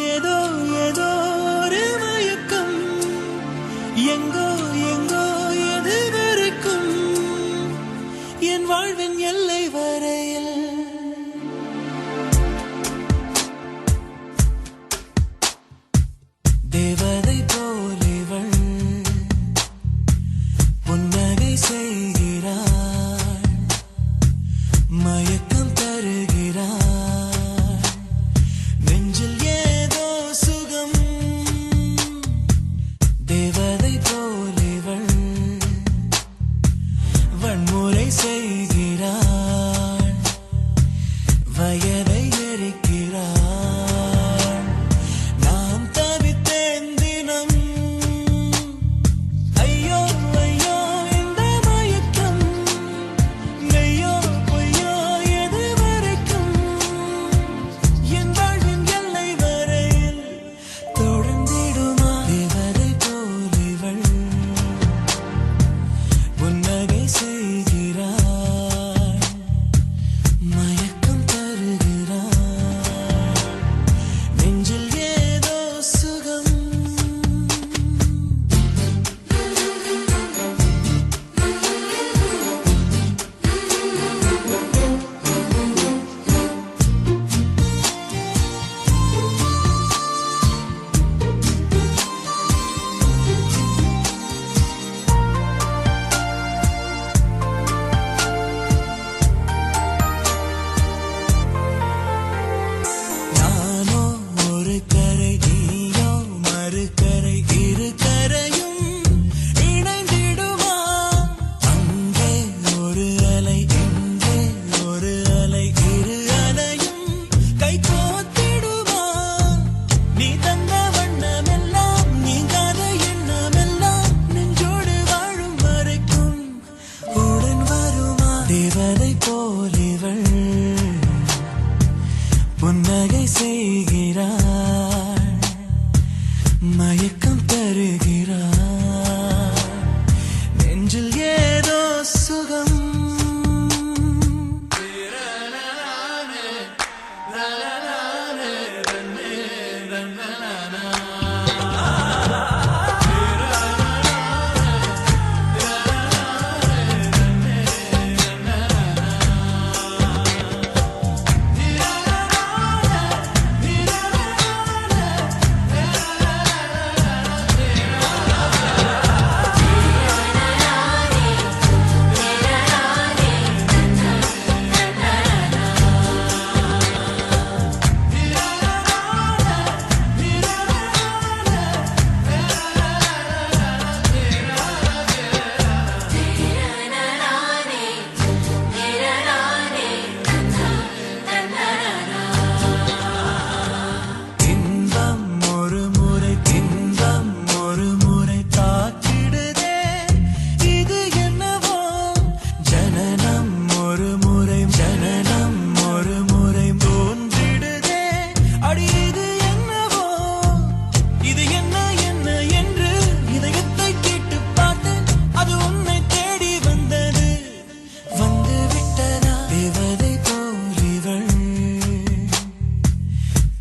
ஏதோ ஏதோ ஒரு மயக்கம் எங்கோ எங்கோ எது வரைக்கும் என் வாழ்வின் எல்லை வரையில் தேவதை போலிவள் புன்னகை செய்கிறாள் மயக்கம் தருகிறாள் நெஞ்சில் ஏதோ சுகம் தேவதை போலிவள் வன்முறை செய்கிறாள் வயதை எரிக்கிறாள் நான் தவித்தேன் தினம் ஐயோ ஐயோ இந்த மயக்கம் மெய்யோ பொய்யோ எது வரைக்கும் என் வாழ்வின் எல்லை வரையில் தொடர்ந்திடுமா தேவதை போலிவள் புன்னகை செய்கிறாள் மயக்கம் தருகிறாள் நெஞ்சில் ஏதோ சுகம் நானோ ஒரு கரை நீயோ மறுகரை இரு கரையும் இணைந்திடுமா அங்கே ஒரு அலை இங்கே ஒரு அலை இரு அலையும் கை கோத்திடுமா நீ தந்த வண்ணமெல்லாம் நீங்காத எண்ணமெல்லாம் நெஞ்சோடு வாழும் வரைக்கும் உடன் வருமா தேவதை போலிவள் புன்னகை செய்கிறாள் மயக்கம் தருகிறாள் நெஞ்சில் ஏதோ சுகம் இன்பம் ஒரு முறை இன்பம் ஒரு முறை தாக்கிடுதே இது என்னவோ ஜனனம் ஒரு முறை ஜனனம் ஒரு முறை தோன்றிடுதே அடி இது என்னவோ இது என்ன என்ன என்று இதயத்தை கேட்டு பார்த்தேன் அது உன்னை தேடி வந்தது வந்து விட்டதா தேவதை போலிவள்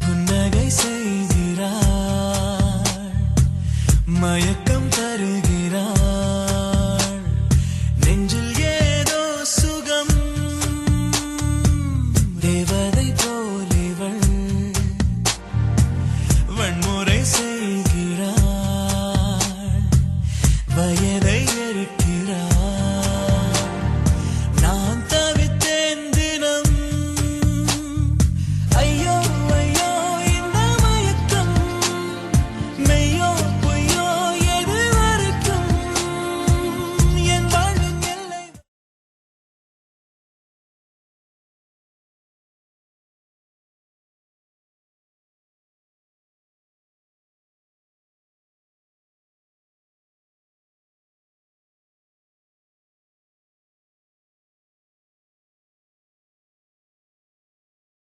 புன்னகை செய்கிறாள் மயக்க